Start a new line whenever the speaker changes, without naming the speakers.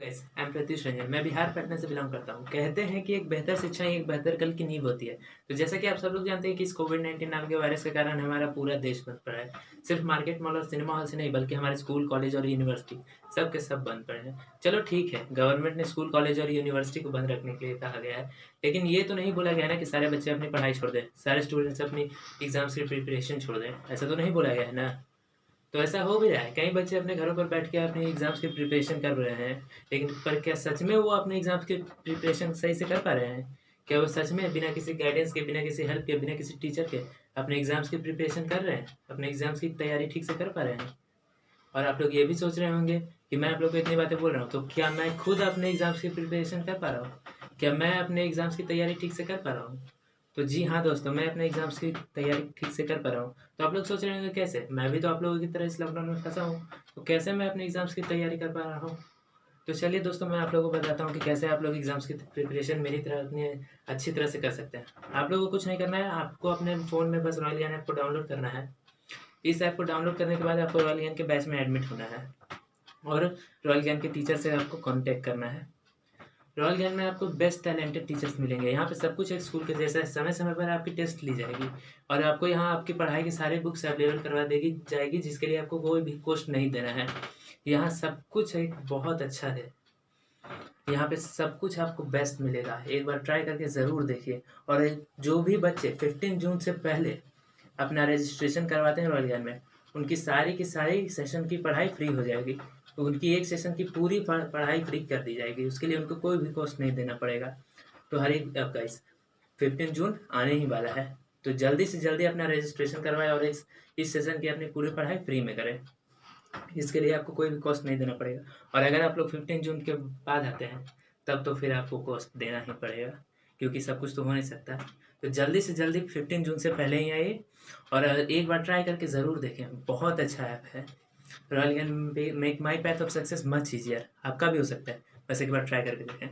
I am Ranjan. मैं बिहार पटना से belong करता हूँ। कहते हैं कि एक बेहतर शिक्षा ही एक बेहतर कल की नींव होती है। तो जैसा कि आप सब लोग जानते हैं कि इस कोविड-19 नाम के वायरस के कारण हमारा पूरा देश बंद पड़ा है। सिर्फ मार्केट मॉल और सिनेमा हॉल से नहीं, बल्कि हमारे स्कूल, कॉलेज और यूनिवर्सिटी सब के सब बंद पड़े हैं। चलो ठीक है, गवर्नमेंट ने स्कूल, कॉलेज और यूनिवर्सिटी को बंद रखने के लिए कहा गया है, लेकिन ये तो नहीं बोला गया है ना कि सारे बच्चे अपनी पढ़ाई छोड़ दें, सारे स्टूडेंट्स अपनी एग्जाम्स की प्रिपरेशन छोड़ दें। ऐसा तो नहीं बोला गया है ना। तो ऐसा हो भी रहा है, कई बच्चे अपने घरों पर बैठ के अपने एग्ज़ाम्स की प्रिपरेशन कर रहे हैं, लेकिन पर क्या सच में वो अपने एग्ज़ाम्स की प्रिपरेशन सही से कर पा रहे हैं? क्या वो सच में बिना किसी गाइडेंस के, बिना किसी हेल्प के, बिना किसी टीचर के अपने एग्ज़ाम्स की प्रिपरेशन कर रहे हैं? अपने एग्ज़ाम्स की तैयारी ठीक से कर पा रहे हैं? और आप लोग ये भी सोच रहे होंगे कि मैं आप लोग को इतनी बातें बोल रहा हूँ, तो क्या मैं खुद अपने एग्ज़ाम्स की प्रिपरेशन कर पा रहा हूँ? क्या मैं अपने एग्ज़ाम्स की तैयारी ठीक से कर पा रहा हूँ? तो जी हाँ दोस्तों, मैं अपने एग्ज़ाम्स की तैयारी ठीक से कर पा रहा हूँ। तो आप लोग सोच रहे होंगे कैसे? मैं भी तो आप लोगों की तरह इस लॉकडाउन में फँसा हूँ, तो कैसे मैं अपने एग्ज़ाम्स की तैयारी कर पा रहा हूँ? तो चलिए दोस्तों, मैं आप लोगों को बताता हूँ कि कैसे आप लोग एग्ज़ाम्स की प्रिपरेशन मेरी तरह उतनी अच्छी तरह से कर सकते हैं। आप लोगों को कुछ नहीं करना है, आपको अपने फ़ोन में बस रॉयलगन ऐप को डाउनलोड करना है। इस ऐप को डाउनलोड करने के बाद आपको रॉयलगन के बैच में एडमिट होना है और रॉयलगन के टीचर से आपको कॉन्टैक्ट करना है। रॉयलगन में आपको बेस्ट टैलेंटेड टीचर्स मिलेंगे। यहाँ पे सब कुछ एक स्कूल के जैसा है। समय-समय पर आपकी टेस्ट ली जाएगी और आपको यहाँ आपकी पढ़ाई की सारी बुक्स अवेलेबल करवा देगी जाएगी, जिसके लिए आपको कोई भी कॉस्ट नहीं देना है। यहाँ सब कुछ एक बहुत अच्छा है। यहाँ पे सब कुछ आपको बेस्ट मिलेगा। एक बार ट्राई करके ज़रूर देखिए। और जो भी बच्चे 15 जून से पहले अपना रजिस्ट्रेशन करवाते हैं रॉयलगन में, उनकी सारी की सारी सेशन की पढ़ाई फ्री हो जाएगी। तो उनकी एक सेशन की पूरी पढ़ाई फ्री कर दी जाएगी। उसके लिए उनको कोई भी कॉस्ट नहीं देना पड़ेगा। तो हर एक गाइस, 15 जून आने ही वाला है, तो जल्दी से जल्दी अपना रजिस्ट्रेशन करवाएं और इस सेशन की अपनी पूरी पढ़ाई फ्री में करें। इसके लिए आपको कोई भी कॉस्ट नहीं देना पड़ेगा। और अगर आप लोग 15 जून के बाद आते हैं, तब तो फिर आपको कॉस्ट देना ही पड़ेगा, क्योंकि सब कुछ तो हो नहीं सकता। तो जल्दी से जल्दी 15 जून से पहले ही आइए और एक बार ट्राई करके ज़रूर देखें। बहुत अच्छा ऐप है रॉयलगन। Make my path of success much easier. आपका भी हो सकता है, बस एक बार ट्राई करके देखें।